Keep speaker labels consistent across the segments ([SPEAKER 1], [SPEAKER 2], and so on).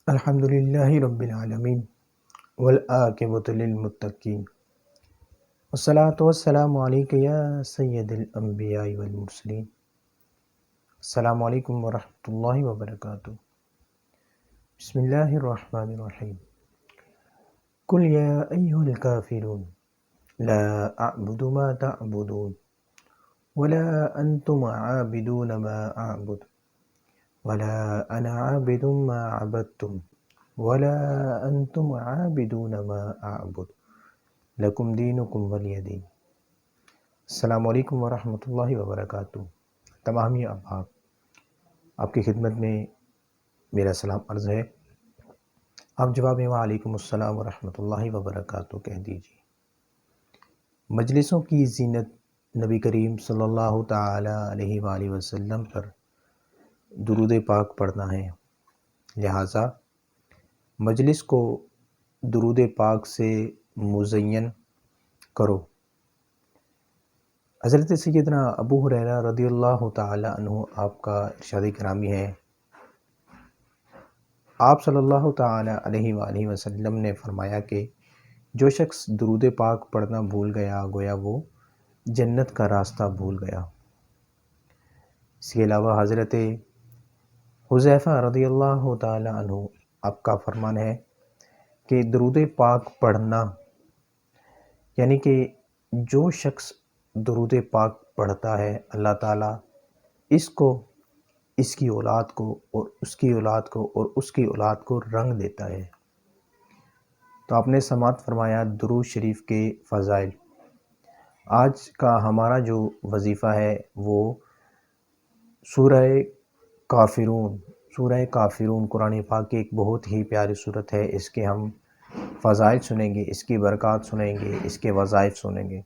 [SPEAKER 1] الحمدللہ رب العالمین والعاقبۃ للمتقین والصلاۃ والسلام علیک یا سید الانبیاء والمرسلین۔ السلام علیکم ورحمۃ اللہ وبرکاتہ۔ بسم اللہ الرحمن الرحیم۔ قل یا ایھا الکافرون لا اعبد ما تعبدون ولا انتم عابدون ما اعبد ولا انا عابد ما عبدتم ولا انتم عابدون ما اعبد لکم دینکم ولی دین۔ السلام علیکم ورحمۃ اللہ وبرکاتہ۔ تمامی احباب، آپ کی خدمت میں میرا سلام عرض ہے۔ آپ جواب میں وعلیکم السلام ورحمۃ اللہ وبرکاتہ کہہ دیجیے۔ مجلسوں کی زینت نبی کریم صلی اللہ تعالی علیہ وآلہ وسلم پر درود پاک پڑھنا ہے، لہٰذا مجلس کو درود پاک سے مزین کرو۔ حضرت سیدنا ابو ہریرہ رضی اللہ تعالی عنہ آپ کا ارشاد گرامی ہے، آپ صلی اللہ تعالی علیہ وآلہ وسلم نے فرمایا کہ جو شخص درود پاک پڑھنا بھول گیا گویا وہ جنت کا راستہ بھول گیا۔ اس کے علاوہ حضرت حذیفہ رضی اللہ تعالی عنہ آپ کا فرمان ہے کہ درود پاک پڑھنا یعنی کہ جو شخص درود پاک پڑھتا ہے اللہ تعالیٰ اس کو، اس کی اولاد کو اور اس کی اولاد کو اور اس کی اولاد کو رنگ دیتا ہے۔ تو آپ نے سماعت فرمایا درود شریف کے فضائل۔ آج کا ہمارا جو وظیفہ ہے وہ سورہ کافرون قرآن پاک کی ایک بہت ہی پیاری صورت ہے۔ اس کے ہم فضائل سنیں گے، اس کی برکات سنیں گے، اس کے وظائف سنیں گے۔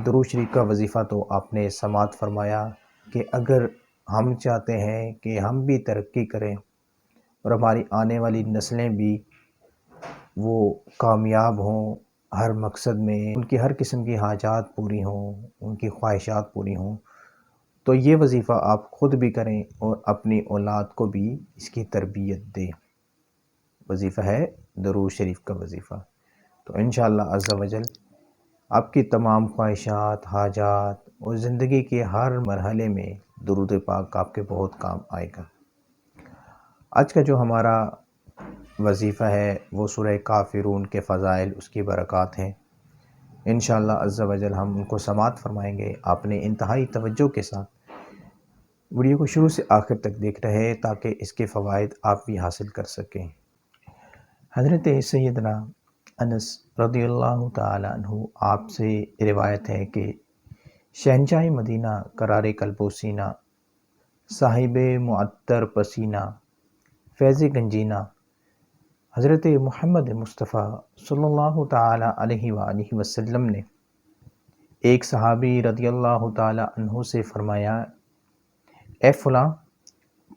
[SPEAKER 1] درود شریف کا وظیفہ تو آپ نے سماعت فرمایا کہ اگر ہم چاہتے ہیں کہ ہم بھی ترقی کریں اور ہماری آنے والی نسلیں بھی وہ کامیاب ہوں، ہر مقصد میں ان کی ہر قسم کی حاجات پوری ہوں، ان کی خواہشات پوری ہوں، تو یہ وظیفہ آپ خود بھی کریں اور اپنی اولاد کو بھی اس کی تربیت دیں۔ وظیفہ ہے درود شریف کا وظیفہ۔ تو انشاءاللہ عز و جل آپ کی تمام خواہشات، حاجات اور زندگی کے ہر مرحلے میں درود پاک آپ کے بہت کام آئے گا۔ آج کا جو ہمارا وظیفہ ہے وہ سورہ کافرون کے فضائل، اس کی برکات ہیں۔ انشاءاللہ عز و جل ہم ان کو سماعت فرمائیں گے۔ آپ نے انتہائی توجہ کے ساتھ ویڈیو کو شروع سے آخر تک دیکھ رہے تاکہ اس کے فوائد آپ بھی حاصل کر سکیں۔ حضرت سیدنا انس رضی اللہ تعالی عنہ آپ سے روایت ہے کہ شہنشاہ مدینہ قرار قلب و سینہ، صاحب معطر پسینہ، فیض گنجینہ، حضرت محمد مصطفیٰ صلی اللہ تعالی علیہ وآلہ وسلم نے ایک صحابی رضی اللہ تعالی عنہ سے فرمایا، اے فلاں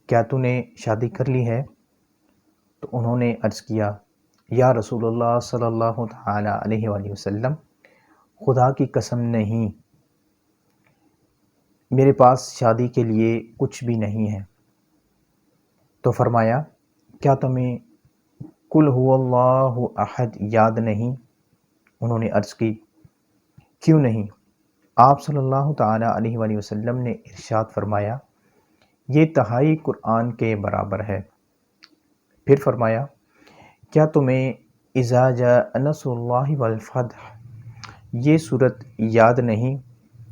[SPEAKER 1] کیا تو نے شادی کر لی ہے؟ تو انہوں نے عرض کیا، یا رسول اللہ صلی اللہ تعالی علیہ وآلہ وسلم، خدا کی قسم نہیں، میرے پاس شادی کے لیے کچھ بھی نہیں ہے۔ تو فرمایا، کیا تمہیں قل هو اللہ احد یاد نہیں؟ انہوں نے عرض کی، کیوں نہیں؟ آپ صلی اللہ تعالی علیہ وآلہ وسلم نے ارشاد فرمایا، یہ تہائی قرآن کے برابر ہے۔ پھر فرمایا، کیا تمہیں اذا جاء نصر اللہ والفتح یہ صورت یاد نہیں؟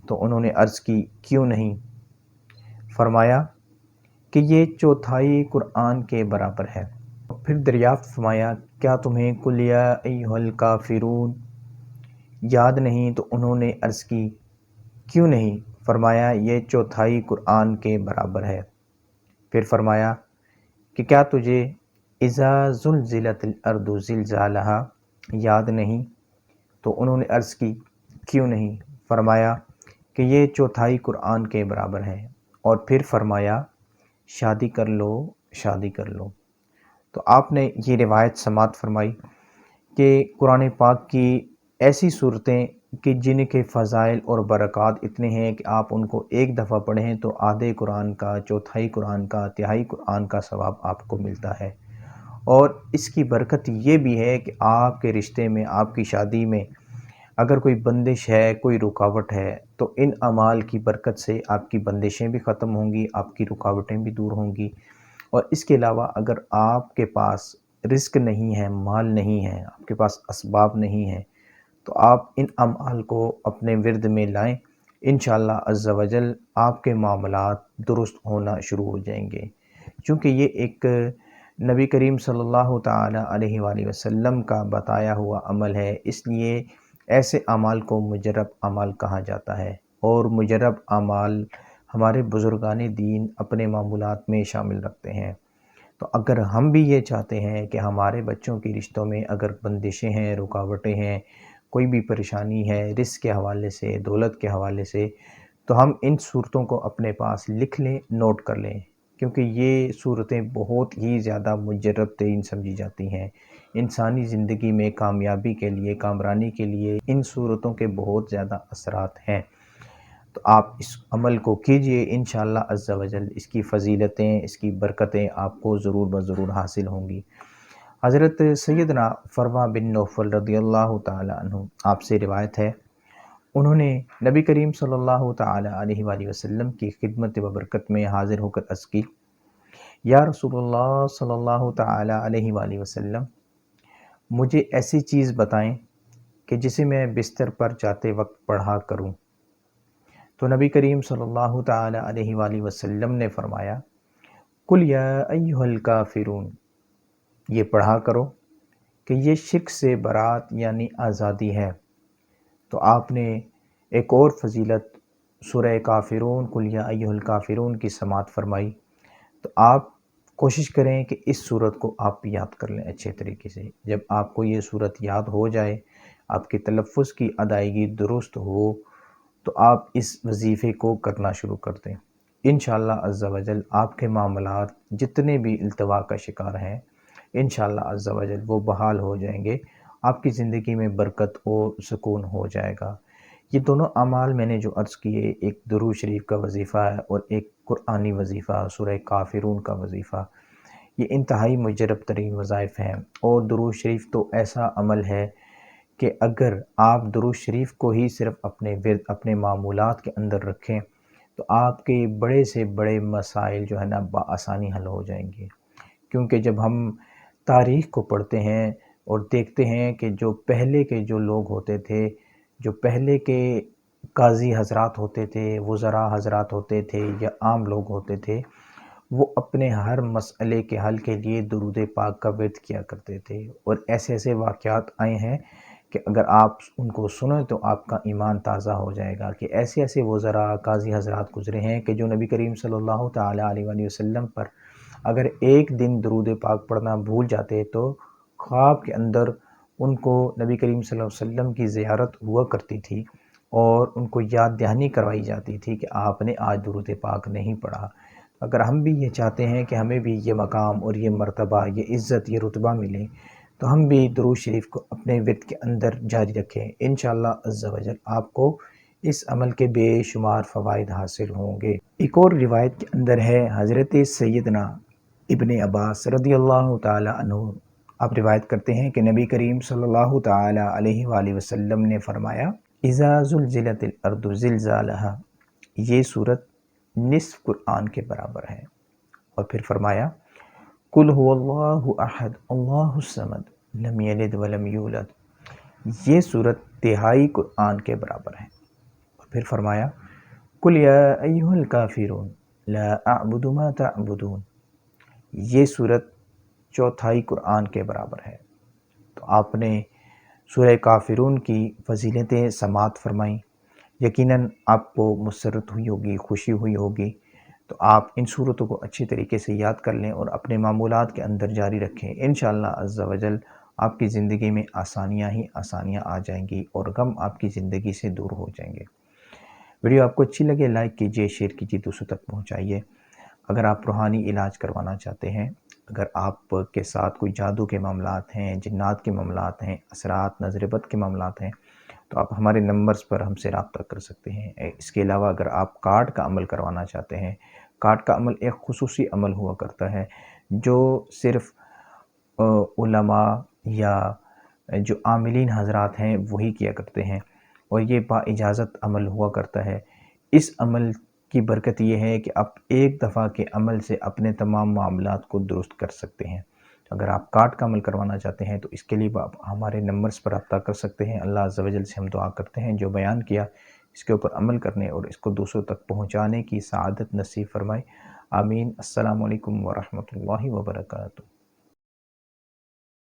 [SPEAKER 1] تو انہوں نے عرض کی، کیوں نہیں؟ فرمایا کہ یہ چوتھائی قرآن کے برابر ہے۔ پھر دریافت فرمایا، کیا تمہیں قل یا ایھا الکافرون یاد نہیں؟ تو انہوں نے عرض کی، کیوں نہیں؟ فرمایا یہ چوتھائی قرآن کے برابر ہے۔ پھر فرمایا کہ کیا تجھے اذا زلزلت الارض زلزالہا یاد نہیں؟ تو انہوں نے عرض کی، کیوں نہیں؟ فرمایا کہ یہ چوتھائی قرآن کے برابر ہے۔ اور پھر فرمایا، شادی کر لو، شادی کر لو۔ تو آپ نے یہ روایت سماعت فرمائی کہ قرآن پاک کی ایسی صورتیں کہ جن کے فضائل اور برکات اتنے ہیں کہ آپ ان کو ایک دفعہ پڑھیں تو آدھے قرآن کا، چوتھائی قرآن کا، تہائی قرآن کا ثواب آپ کو ملتا ہے۔ اور اس کی برکت یہ بھی ہے کہ آپ کے رشتے میں، آپ کی شادی میں اگر کوئی بندش ہے، کوئی رکاوٹ ہے، تو ان اعمال کی برکت سے آپ کی بندشیں بھی ختم ہوں گی، آپ کی رکاوٹیں بھی دور ہوں گی۔ اور اس کے علاوہ اگر آپ کے پاس رزق نہیں ہے، مال نہیں ہے، آپ کے پاس اسباب نہیں ہیں، تو آپ ان اعمال کو اپنے ورد میں لائیں، انشاءاللہ عز و جل آپ کے معاملات درست ہونا شروع ہو جائیں گے۔ چونکہ یہ ایک نبی کریم صلی اللہ تعالی علیہ وآلہ وسلم کا بتایا ہوا عمل ہے، اس لیے ایسے اعمال کو مجرب اعمال کہا جاتا ہے، اور مجرب اعمال ہمارے بزرگان دین اپنے معمولات میں شامل رکھتے ہیں۔ تو اگر ہم بھی یہ چاہتے ہیں کہ ہمارے بچوں کی رشتوں میں اگر بندشیں ہیں، رکاوٹیں ہیں، کوئی بھی پریشانی ہے رزق کے حوالے سے، دولت کے حوالے سے، تو ہم ان صورتوں کو اپنے پاس لکھ لیں، نوٹ کر لیں، کیونکہ یہ صورتیں بہت ہی زیادہ مجرب ترین سمجھی جاتی ہیں۔ انسانی زندگی میں کامیابی کے لیے، کامرانی کے لیے ان صورتوں کے بہت زیادہ اثرات ہیں۔ تو آپ اس عمل کو کیجئے، انشاءاللہ عز و جل اس کی فضیلتیں، اس کی برکتیں آپ کو ضرور بضرور حاصل ہوں گی۔ حضرت سیدنا فروا بن نوفل رضی اللہ تعالی عنہ آپ سے روایت ہے، انہوں نے نبی کریم صلی اللہ تعالی علیہ وآلہ وسلم کی خدمت و برکت میں حاضر ہو کر عرض کی، یا رسول اللہ صلی اللہ تعالی علیہ وآلہ وسلم، مجھے ایسی چیز بتائیں کہ جسے میں بستر پر جاتے وقت پڑھا کروں۔ تو نبی کریم صلی اللہ تعالی علیہ وآلہ وسلم نے فرمایا، قل یا ایھا الکافرون، یہ پڑھا کرو کہ یہ شرک سے برات یعنی آزادی ہے۔ تو آپ نے ایک اور فضیلت سورہ کافرون، قل یا ایھا الکافرون کی سماعت فرمائی۔ تو آپ کوشش کریں کہ اس صورت کو آپ یاد کر لیں اچھے طریقے سے۔ جب آپ کو یہ صورت یاد ہو جائے، آپ کے تلفظ کی ادائیگی درست ہو، تو آپ اس وظیفے کو کرنا شروع کر دیں۔ انشاءاللہ عز و جل آپ کے معاملات جتنے بھی التوا کا شکار ہیں، انشاءاللہ عز و جل وہ بحال ہو جائیں گے، آپ کی زندگی میں برکت اور سکون ہو جائے گا۔ یہ دونوں اعمال میں نے جو عرض کیے، ایک درود شریف کا وظیفہ ہے اور ایک قرآنی وظیفہ سورہ کافرون کا وظیفہ، یہ انتہائی مجرب ترین وظائف ہیں۔ اور درود شریف تو ایسا عمل ہے کہ اگر آپ درود شریف کو ہی صرف اپنے ورد، اپنے معمولات کے اندر رکھیں، تو آپ کے بڑے سے بڑے مسائل جو ہے نا بآسانی حل ہو جائیں گے۔ کیونکہ جب ہم تاریخ کو پڑھتے ہیں اور دیکھتے ہیں کہ جو پہلے کے جو لوگ ہوتے تھے، جو پہلے کے قاضی حضرات ہوتے تھے، وزراء حضرات ہوتے تھے یا عام لوگ ہوتے تھے، وہ اپنے ہر مسئلے کے حل کے لیے درود پاک کا ورد کیا کرتے تھے۔ اور ایسے ایسے واقعات آئے ہیں کہ اگر آپ ان کو سنیں تو آپ کا ایمان تازہ ہو جائے گا، کہ ایسے ایسے وزراء، قاضی حضرات گزرے ہیں کہ جو نبی کریم صلی اللہ تعالی علیہ وآلہ وسلم پر اگر ایک دن درود پاک پڑھنا بھول جاتے تو خواب کے اندر ان کو نبی کریم صلی اللہ علیہ وسلم کی زیارت ہوا کرتی تھی، اور ان کو یاد دہانی کروائی جاتی تھی کہ آپ نے آج درود پاک نہیں پڑھا۔ اگر ہم بھی یہ چاہتے ہیں کہ ہمیں بھی یہ مقام اور یہ مرتبہ، یہ عزت، یہ رتبہ ملے، تو ہم بھی درود شریف کو اپنے ورد کے اندر جاری رکھیں۔ انشاءاللہ عز و جل آپ کو اس عمل کے بے شمار فوائد حاصل ہوں گے۔ ایک اور روایت کے اندر ہے، حضرت سیدنا ابن عباس رضی اللہ تعالی عنہ آپ روایت کرتے ہیں کہ نبی کریم صلی اللہ تعالی علیہ وآلہ وسلم نے فرمایا، اذا زلزلت الارض زلزالها، یہ صورت نصف قرآن کے برابر ہے۔ اور پھر فرمایا، قل هو اللہ احد اللہ الصمد لم یلد ولم یولد، یہ صورت تہائی قرآن کے برابر ہے۔ اور پھر فرمایا، قل یا ایھا الکافرون لا اعبد ما تعبدون، یہ صورت چوتھائی قرآن کے برابر ہے۔ تو آپ نے سورہ کافرون کی فضیلتیں سماعت فرمائیں، یقیناً آپ کو مسرت ہوئی ہوگی، خوشی ہوئی ہوگی۔ تو آپ ان صورتوں کو اچھی طریقے سے یاد کر لیں اور اپنے معمولات کے اندر جاری رکھیں۔ انشاءاللہ عز و جل آپ کی زندگی میں آسانیاں ہی آسانیاں آ جائیں گی اور غم آپ کی زندگی سے دور ہو جائیں گے۔ ویڈیو آپ کو اچھی لگے لائک کیجئے، شیئر کیجئے، دوسروں تک پہنچائیے۔ اگر آپ روحانی علاج کروانا چاہتے ہیں، اگر آپ کے ساتھ کوئی جادو کے معاملات ہیں، جنات کے معاملات ہیں، اثرات، نظر بد کے معاملات ہیں، تو آپ ہمارے نمبرز پر ہم سے رابطہ کر سکتے ہیں۔ اس کے علاوہ اگر آپ کارڈ کا عمل کروانا چاہتے ہیں، کارڈ کا عمل ایک خصوصی عمل ہوا کرتا ہے جو صرف علماء یا جو عاملین حضرات ہیں وہی کیا کرتے ہیں، اور یہ با اجازت عمل ہوا کرتا ہے۔ اس عمل کی برکت یہ ہے کہ آپ ایک دفعہ کے عمل سے اپنے تمام معاملات کو درست کر سکتے ہیں۔ اگر آپ کارڈ کا عمل کروانا چاہتے ہیں تو اس کے لیے آپ ہمارے نمبرز پر رابطہ کر سکتے ہیں۔ اللہ عز و جل سے ہم دعا کرتے ہیں جو بیان کیا اس کے اوپر عمل کرنے اور اس کو دوسروں تک پہنچانے کی سعادت نصیب فرمائے۔ آمین۔ السلام علیکم ورحمۃ اللہ وبرکاتہ۔